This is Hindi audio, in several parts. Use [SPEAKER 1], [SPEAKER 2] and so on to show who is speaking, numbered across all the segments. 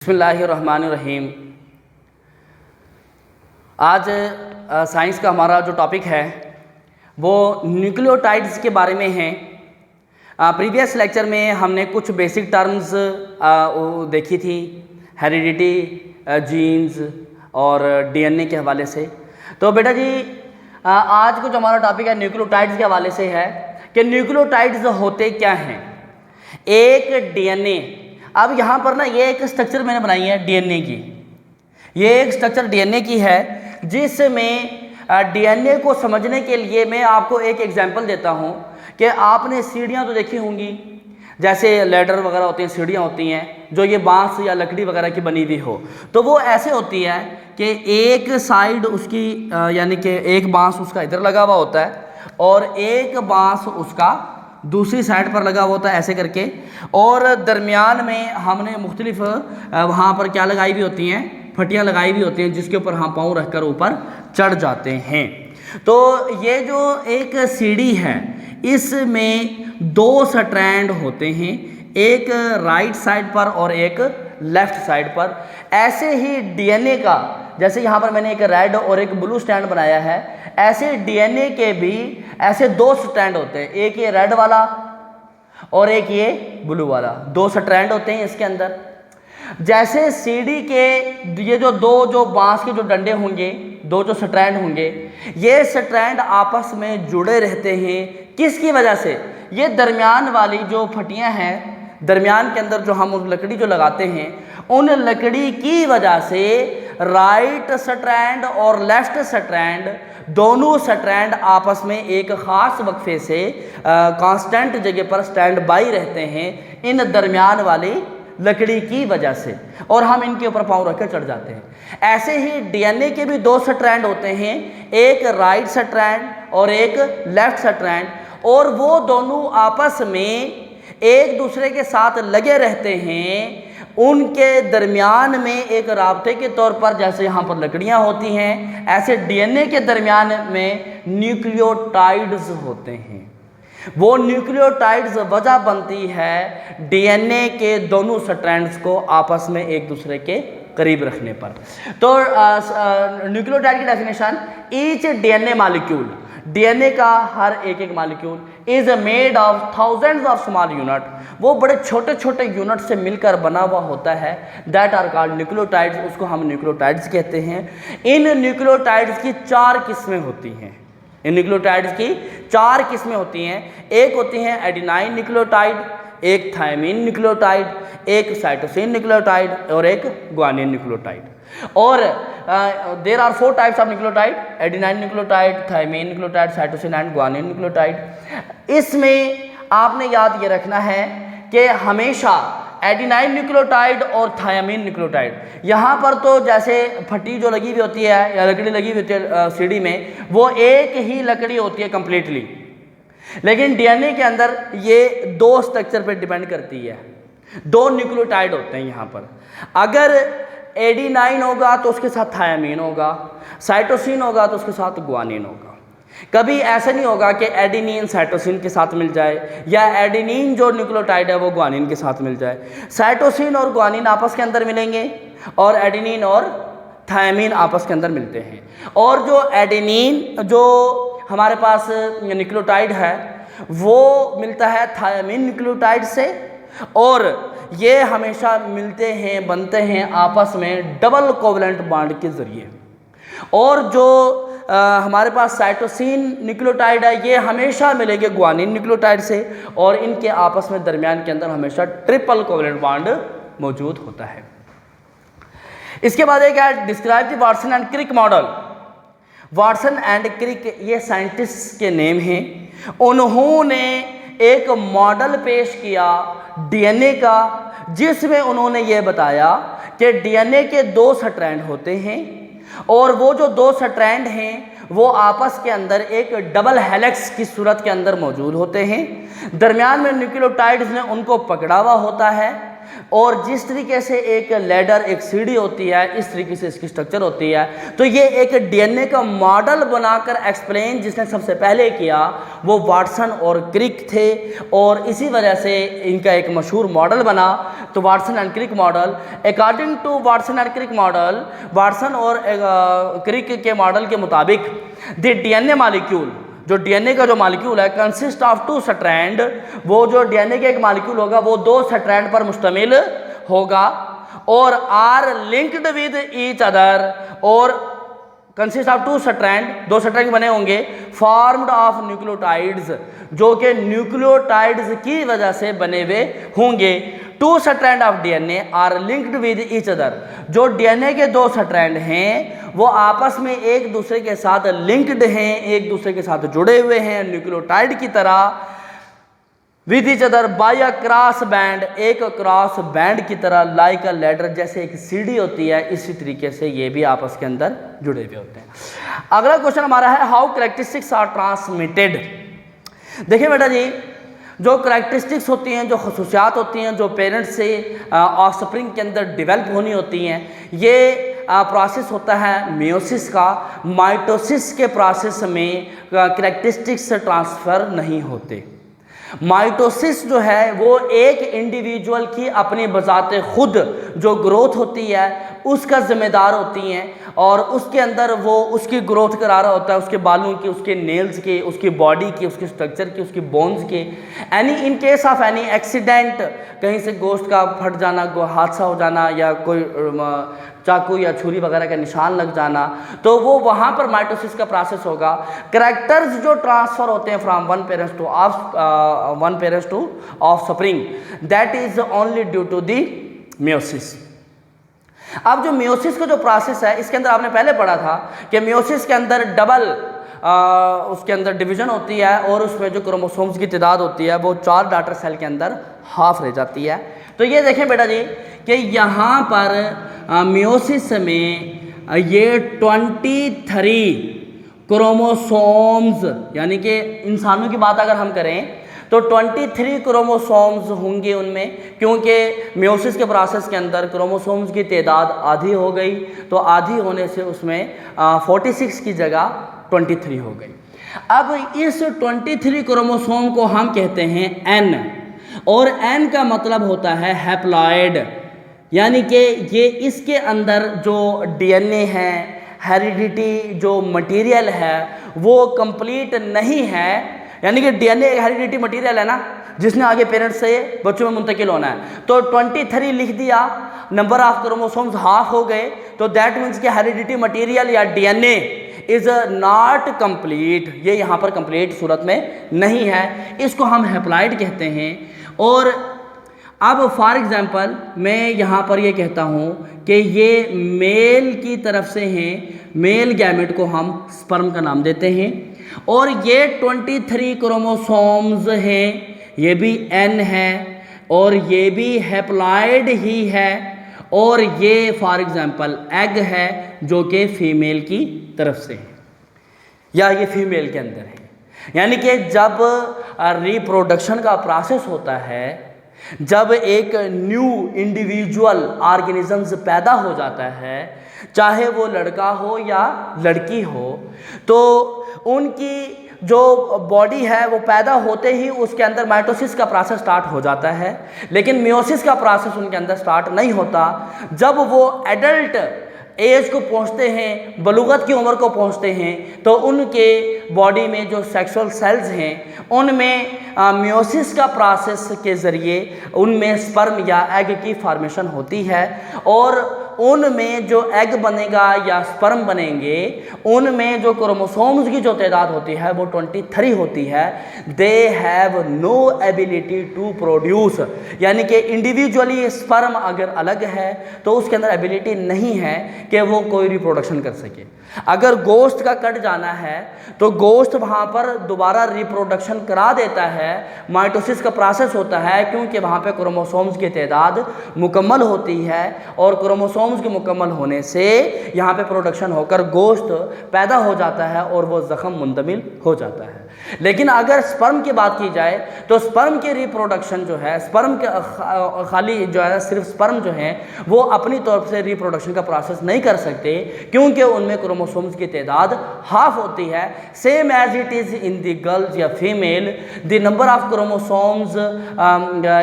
[SPEAKER 1] बिस्मिल्लाहिर्रहमानिर्रहीम। आज साइंस का हमारा जो टॉपिक है वो न्यूक्लियोटाइड्स के बारे में है। प्रीवियस लेक्चर में हमने कुछ बेसिक टर्म्स देखी थी, हेरिडिटी, जीन्स और डीएनए के हवाले से। तो बेटा जी आज को जो हमारा टॉपिक है न्यूक्लियोटाइड्स के हवाले से है कि न्यूक्लियोटाइड्स होते क्या हैं। एक डीएनए, अब यहाँ पर ना ये एक स्ट्रक्चर मैंने बनाई है डीएनए की, ये एक स्ट्रक्चर डीएनए की है जिसमें डीएनए को समझने के लिए मैं आपको एक एग्जांपल देता हूँ कि आपने सीढ़ियाँ तो देखी होंगी, जैसे लैडर वगैरह होती हैं, सीढ़ियाँ होती हैं जो ये बांस या लकड़ी वगैरह की बनी हुई हो, तो वो ऐसे होती है कि एक साइड उसकी यानी कि एक बांस उसका इधर लगा हुआ होता है और एक बांस उसका दूसरी साइड पर लगा हुआ होता है ऐसे करके, और दरमियान में हमने मुख्तलिफ वहाँ पर क्या लगाई हुई होती हैं, फटियाँ लगाई हुई होती हैं जिसके ऊपर हम पाँव रखकर ऊपर चढ़ जाते हैं। तो ये जो एक सीढ़ी है इसमें दो स्ट्रैंड होते हैं, एक राइट साइड पर और एक लेफ्ट साइड पर। ऐसे ही डीएनए का, जैसे यहाँ पर मैंने एक रेड और एक ब्लू स्टैंड बनाया है, ऐसे डीएनए के भी ऐसे दो स्ट्रैंड होते हैं, एक ये रेड वाला और एक ये ब्लू वाला, दो स्ट्रैंड होते हैं इसके अंदर। जैसे सीढ़ी के ये जो दो जो बांस के जो डंडे होंगे, दो जो स्ट्रैंड होंगे, ये स्ट्रैंड आपस में जुड़े रहते हैं। किसकी वजह से? ये दरमियान वाली जो फटियां हैं, दरमियान के अंदर जो हम लकड़ी जो लगाते हैं, उन लकड़ी की वजह से राइट स्ट्रैंड और लेफ्ट स्ट्रैंड, दोनों स्ट्रैंड आपस में एक ख़ास वक्फे से कांस्टेंट जगह पर स्टैंड बाई रहते हैं इन दरमियान वाली लकड़ी की वजह से, और हम इनके ऊपर पाँव रखकर चढ़ जाते हैं। ऐसे ही डीएनए के भी दो स्ट्रैंड होते हैं, एक राइट स्ट्रैंड और एक लेफ्ट स्ट्रैंड, और वो दोनों आपस में एक दूसरे के साथ लगे रहते हैं। उनके दरमियान में एक राब्ते के तौर पर, जैसे यहाँ पर लकड़ियाँ होती हैं, ऐसे डीएनए के दरमियान में न्यूक्लियोटाइड्स होते हैं। वो न्यूक्लियोटाइड्स वजह बनती है डीएनए के दोनों स्ट्रैंड्स को आपस में एक दूसरे के करीब रखने पर। तो न्यूक्लियोटाइड की definition, each DNA molecule, DNA का हर एक एक molecule is made of thousands of small unit, वो बड़े छोटे छोटे यूनिट से मिलकर बना हुआ होता है, दैट आर कॉल्ड न्यूक्लियोटाइड्स, उसको हम न्यूक्लियोटाइड्स कहते हैं। इन न्यूक्लियोटाइड्स की चार किस्में होती हैं, इन न्यूक्लियोटाइड्स की चार किस्में होती हैं। एक होती हैं एडिनाइन न्यूक्लियोटाइड, एक थायमीन न्यूक्लियोटाइड, एक साइटोसिन न्यूक्लियोटाइड और एक ग्वानिन न्यूक्लियोटाइड। और there are 4 types of nucleotide, adenine nucleotide, thymine nucleotide, cytosine and guanine nucleotide. इसमें आपने याद ये रखना है कि हमेशा एडिनाइन न्यूक्लियोटाइड और थायमीन न्यूक्लियोटाइड, यहाँ पर तो जैसे फटी जो लगी हुई होती है या लकड़ी लगी हुई होती है सीढ़ी में, वो एक ही लकड़ी होती है कंप्लीटली, लेकिन डीएनए के अंदर ये दो स्ट्रक्चर पर डिपेंड करती है, दो न्यूक्लियोटाइड होते हैं यहाँ पर। अगर एडिनाइन होगा तो उसके साथ थायमीन होगा, साइटोसिन होगा तो उसके साथ ग्वानिन होगा। कभी ऐसा नहीं होगा कि एडिनिन साइटोसिन के साथ मिल जाए या एडिनिन जो न्यूक्लियोटाइड है वो ग्वानिन के साथ मिल जाए। साइटोसिन और ग्वानिन आपस के अंदर मिलेंगे और एडिनिन और थायमीन आपस के अंदर मिलते हैं। और जो एडिनिन जो हमारे पास न्यूक्लियोटाइड है वो मिलता है थायमीन न्यूक्लियोटाइड से, और ये हमेशा मिलते हैं, बनते हैं आपस में डबल कोवलेंट बॉन्ड के ज़रिए। और जो हमारे पास साइटोसिन न्यूक्लियोटाइड है ये हमेशा मिलेंगे ग्वानिन न्यूक्लियोटाइड से, और इनके आपस में दरमियान के अंदर हमेशा ट्रिपल कोवलेंट बॉन्ड मौजूद होता है। इसके बाद एक है describe the Watson and Crick model. Watson and Crick ये साइंटिस्ट के नेम हैं। उन्होंने एक मॉडल पेश किया डीएनए का, जिसमें उन्होंने ये बताया कि डीएनए के दो स्ट्रैंड होते हैं, और वो जो दो स्ट्रैंड हैं वो आपस के अंदर एक डबल हेलिक्स की सूरत के अंदर मौजूद होते हैं। दरमियान में न्यूक्लियोटाइड्स ने उनको पकड़ा हुआ होता है, और जिस तरीके से एक लैडर, एक सीढ़ी होती है, इस तरीके से इसकी स्ट्रक्चर होती है। तो ये एक डीएनए का मॉडल बनाकर एक्सप्लेन जिसने सबसे पहले किया वो वाटसन और क्रिक थे, और इसी वजह से इनका एक मशहूर मॉडल बना। तो Watson and Crick model, according to Watson and Crick model, Watson और क्रिक के मॉडल के मुताबिक द डीएनए मॉलिक्यूल, जो डीएनए का जो मॉलिक्यूल है, कंसिस्ट ऑफ 2 स्ट्रैंड, वो जो डीएनए का एक मॉलिक्यूल होगा वो 2 स्ट्रैंड पर मुश्तमिल होगा, और are linked with each other, और कंसिस्ट ऑफ 2 स्ट्रैंड, 2 स्ट्रैंड बने होंगे, फॉर्म्ड ऑफ न्यूक्लियोटाइड्स, जो कि न्यूक्लियोटाइड्स की वजह से बने हुए होंगे। 2 strand of DNA are linked with each other, जो डीएनए के 2 स्ट्रैंड हैं वो आपस में एक दूसरे के साथ लिंक्ड हैं, एक दूसरे के साथ जुड़े हुए हैं न्यूक्लियोटाइड की तरह, with each other by a cross band, एक क्रॉस बैंड की तरह, लाइक अ लैडर, जैसे एक सीढ़ी होती है, इसी तरीके से ये भी आपस के अंदर जुड़े हुए होते हैं। अगला क्वेश्चन हमारा है हाउ कैरेक्टरिस्टिक्स आर ट्रांसमिटेड। देखिए बेटा जी, जो करैक्टरिस्टिक्स होती हैं, जो खसूसियात होती हैं, जो पेरेंट्स से ऑफस्प्रिंग के अंदर डेवलप होनी होती हैं, ये प्रोसेस होता है मियोसिस का। माइटोसिस के प्रोसेस में करैक्टरिस्टिक्स ट्रांसफ़र नहीं होते। माइटोसिस जो है वो एक इंडिविजुअल की अपनी बजाते खुद जो ग्रोथ होती है उसका ज़िम्मेदार होती हैं, और उसके अंदर वो उसकी ग्रोथ करा रहा होता है, उसके बालों की, उसके नेल्स के, उसकी बॉडी की, उसके स्ट्रक्चर की, उसकी बोन्स के। Any in case of any accident, कहीं से गोश्त का फट जाना, हादसा हो जाना, या कोई चाकू या छुरी वगैरह का निशान लग जाना, तो वो वहाँ पर माइटोसिस का प्रोसेस होगा। करैक्टर्स जो ट्रांसफ़र होते हैं from one parents to offspring, that is only due to the meiosis. अब जो मियोसिस का जो प्रोसेस है, इसके अंदर आपने पहले पढ़ा था कि मियोसिस के अंदर डबल उसके अंदर डिवीज़न होती है, और उसमें जो क्रोमोसोम्स की तादाद होती है वो 4 डॉटर सेल के अंदर हाफ रह जाती है। तो ये देखें बेटा जी कि यहाँ पर मियोसिस में ये 23 क्रोमोसोम्स, यानी कि इंसानों की बात अगर हम करें तो 23 क्रोमोसोम्स होंगे उनमें, क्योंकि मियोसिस के प्रोसेस के अंदर क्रोमोसोम्स की तादाद आधी हो गई, तो आधी होने से उसमें 46 की जगह 23 हो गई। अब इस 23 क्रोमोसोम को हम कहते हैं एन, और एन का मतलब होता है हैप्लॉइड, यानी कि ये इसके अंदर जो डीएनए है, हेरिडिटी जो मटेरियल है वो कंप्लीट नहीं है, यानी कि डीएनए हेरिडिटी मटेरियल है ना, जिसने आगे पेरेंट्स से बच्चों में मुंतकिल होना है। तो 23 लिख दिया, नंबर ऑफ क्रोमोसोम्स हाफ हो गए, तो दैट मीन्स कि हेरिडिटी मटेरियल या डीएनए इज नॉट कंप्लीट, ये यहाँ पर कंप्लीट सूरत में नहीं है, इसको हम हैप्लॉइड कहते हैं। और अब फॉर एग्जांपल मैं यहाँ पर ये कहता हूँ कि ये मेल की तरफ से हैं, मेल गैमेट को हम स्पर्म का नाम देते हैं, और ये 23 क्रोमोसोम्स हैं, ये भी एन है, और ये भी हैप्लॉइड ही है, और ये फॉर एग्जांपल एग है जो कि फीमेल की तरफ से है, या ये फीमेल के अंदर है। यानी कि जब रिप्रोडक्शन का प्रोसेस होता है, जब एक न्यू इंडिविजुअल ऑर्गेनिजम्स पैदा हो जाता है, चाहे वो लड़का हो या लड़की हो, तो उनकी जो बॉडी है वो पैदा होते ही उसके अंदर माइटोसिस का प्रोसेस स्टार्ट हो जाता है, लेकिन मियोसिस का प्रोसेस उनके अंदर स्टार्ट नहीं होता। जब वो एडल्ट एज को पहुंचते हैं, बलूगत की उम्र को पहुंचते हैं, तो उनके बॉडी में जो सेक्सुअल सेल्स हैं उनमें मियोसिस का प्रोसेस के ज़रिए उनमें स्पर्म या एग की फॉर्मेशन होती है, और उनमें जो एग बनेगा या स्पर्म बनेंगे उनमें जो क्रोमोसोम्स की जो तादाद होती है वो 23 होती है। They have no ability to produce, यानी कि इंडिविजुअली स्पर्म अगर अलग है तो उसके अंदर एबिलिटी नहीं है कि वो कोई रिप्रोडक्शन कर सके। अगर गोश्त का कट जाना है तो गोश्त वहाँ पर दोबारा रिप्रोडक्शन करा देता है, माइटोसिस का प्रोसेस होता है, क्योंकि वहाँ पे क्रोमोसोम्स की तादाद मुकम्मल होती है, और क्रोमोसोम क्रोमोसोम्स के मुकम्मल होने से यहाँ पे प्रोडक्शन होकर गोश्त पैदा हो जाता है और वो ज़ख़म मुंतमिल हो जाता है। लेकिन अगर स्पर्म की बात की जाए तो स्पर्म के रिप्रोडक्शन जो है, स्पर्म के खाली जो है सिर्फ स्पर्म जो है वो अपनी तौर से रिप्रोडक्शन का प्रोसेस नहीं कर सकते, क्योंकि उनमें क्रोमोसोम्स की तादाद हाफ होती है। Same as it is in the girls या female, the number of chromosomes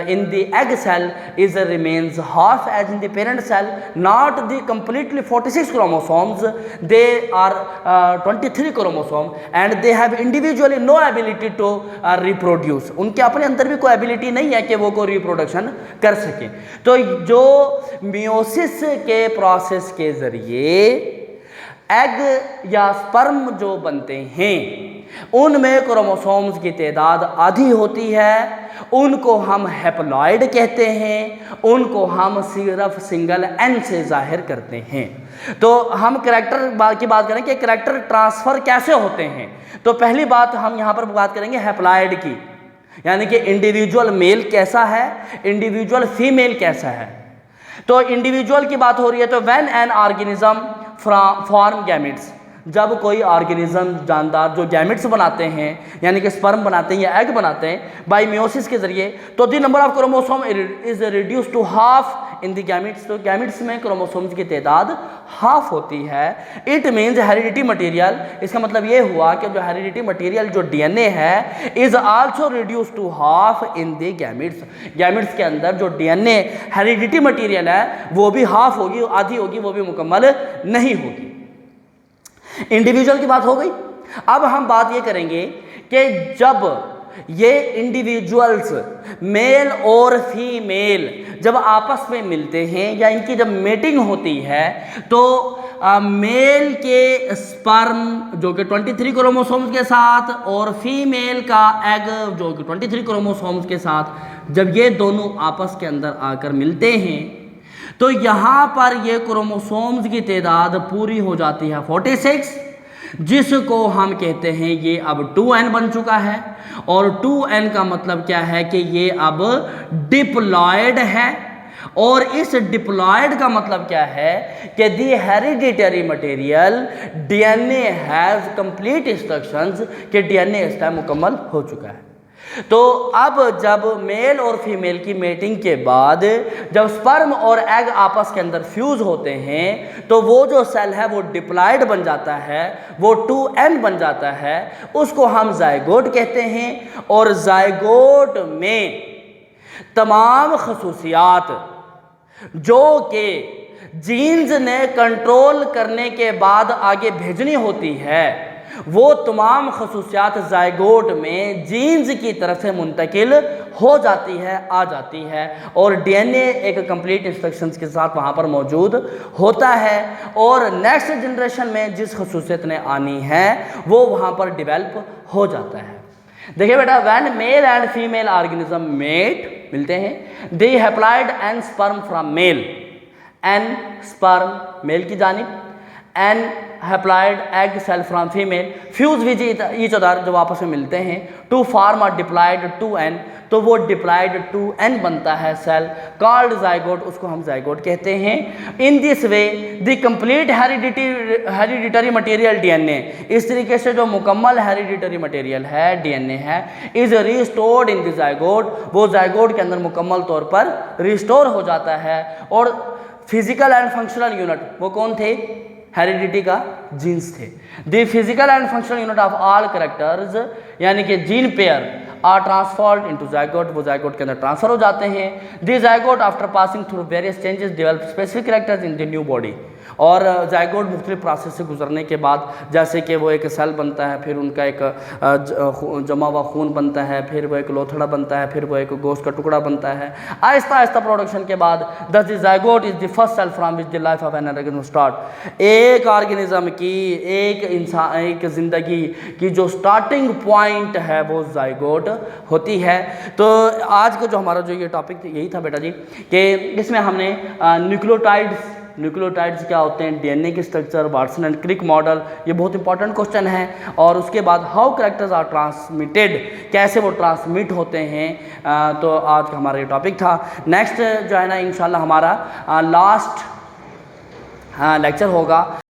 [SPEAKER 1] in the egg cell is remains half as in the parent cell, not the completely 46 chromosomes, they are 23 chromosome and they have individually no ability to reproduce। उनके अपने अंदर भी कोई एबिलिटी नहीं है कि वो कोई रिप्रोडक्शन कर सके। तो जो मियोसिस के प्रोसेस के ज़रिए एग या स्पर्म जो बनते हैं उनमें क्रोमोसोम्स की तादाद आधी होती है, उनको हम हैप्लॉइड कहते हैं, उनको हम सिर्फ सिंगल एन से जाहिर करते हैं। तो हम करैक्टर की बात करें कि करैक्टर ट्रांसफ़र कैसे होते हैं, तो पहली बात हम यहाँ पर बात करेंगे हैप्लॉइड की, यानी कि इंडिविजुअल मेल कैसा है, इंडिविजुअल फीमेल कैसा है। तो इंडिविजुअल की बात हो रही है तो when an organism form gametes, जब कोई ऑर्गेनिज्म जानदार जो गैमेट्स बनाते हैं यानी कि स्पर्म बनाते हैं या एग बनाते हैं बाय मियोसिस के जरिए, तो the number of chromosome is reduce to half in the gametes. तो गैमेट्स में क्रोमोसोम्स की तादाद हाफ होती है। इट मीन्स हेरिडिटी मटेरियल, इसका मतलब ये हुआ कि जो हेरिडिटी मटेरियल जो डीएनए है is also reduce to half in the gametes. Gametes के अंदर जो डीएनए हेरिडिटी मटेरियल है वो भी हाफ होगी, आधी होगी, वो भी मुकम्मल नहीं होगी। इंडिविजुअल की बात हो गई। अब हम बात ये करेंगे कि जब ये इंडिविजुअल्स मेल और फीमेल जब आपस में मिलते हैं या इनकी जब मेटिंग होती है तो मेल के स्पर्म जो कि 23 क्रोमोसोम्स के साथ और फीमेल का एग जो कि 23 क्रोमोसोम्स के साथ जब ये दोनों आपस के अंदर आकर मिलते हैं तो यहाँ पर ये क्रोमोसोम्स की तादाद पूरी हो जाती है 46, जिसको हम कहते हैं ये अब 2n बन चुका है। और 2n का मतलब क्या है कि ये अब डिप्लॉयड है। और इस डिप्लॉयड का मतलब क्या है कि the hereditary material DNA has complete instructions कि डीएनए इस टाइम मुकम्मल हो चुका है। तो अब जब मेल और फीमेल की मेटिंग के बाद जब स्पर्म और एग आपस के अंदर फ्यूज होते हैं तो वो जो सेल है वो डिप्लॉयड बन जाता है, वो 2n बन जाता है, उसको हम जायगोट कहते हैं। और जायगोट में तमाम खसूसियात जो कि जीन्स ने कंट्रोल करने के बाद आगे भेजनी होती है वो तमाम खसूसियात जायगोट में जीन्स की तरफ से मुंतकिल हो जाती है, आ जाती है और डीएनए एक कंप्लीट इंस्ट्रक्शंस के साथ वहाँ पर मौजूद होता है। और नेक्स्ट जनरेशन में जिस खसूसियत ने आनी है वो वहाँ पर डेवलप हो जाता है। देखिए बेटा, when male and female organism mate मिलते हैं they haploid an sperm from male, an sperm male की जानिब, an haploid egg cell from female fuse with each other जब आपस में मिलते हैं to form a diploid 2n, तो वो डिप्लॉयड 2n बनता है सेल कॉल्ड जायगोट, उसको हम जायगोट कहते हैं। In this way the complete hereditary material DNA, इस तरीके से जो मुकम्मल हेरिडिटरी मटेरियल है डीएनए है is restored in the zygote, वो जायगोट के अंदर मुकम्मल तौर पर रिस्टोर हो जाता है। और फिजिकल एंड फंक्शनल यूनिट वो कौन थे? हेरिडिटी का जीन्स थे। The physical and functional unit of all characters यानी कि gene pair are transferred into zygote, वो जायगोट के अंदर ट्रांसफर हो जाते हैं। The zygote after passing through various changes develop specific characters in the new body. और जायगोट मुख्तलिफ प्रोसेस से गुजरने के बाद जैसे कि वो एक सेल बनता है, फिर उनका एक जमा हुआ खून बनता है, फिर वो एक लोथड़ा बनता है, फिर वो एक गोश्त का टुकड़ा बनता है। आहिस्ता आहिस्ता प्रोडक्शन के बाद thus the zygote is the first cell from which the life of an organism start. एक ऑर्गेनिज्म की, एक इंसान, एक ज़िंदगी की जो स्टार्टिंग पॉइंट है वो जायगोट होती है। तो आज का जो हमारा जो ये टॉपिक यही था बेटा जी कि इसमें हमने न्यूक्लियोटाइड्स क्या होते हैं, डीएनए की structure, Watson and Crick model, ये बहुत इंपॉर्टेंट क्वेश्चन है। और उसके बाद हाउ कैरेक्टर्स आर ट्रांसमिटेड, कैसे वो ट्रांसमिट होते हैं। तो आज का हमारा ये टॉपिक था। नेक्स्ट जो है ना इंशाल्लाह हमारा लास्ट लेक्चर होगा।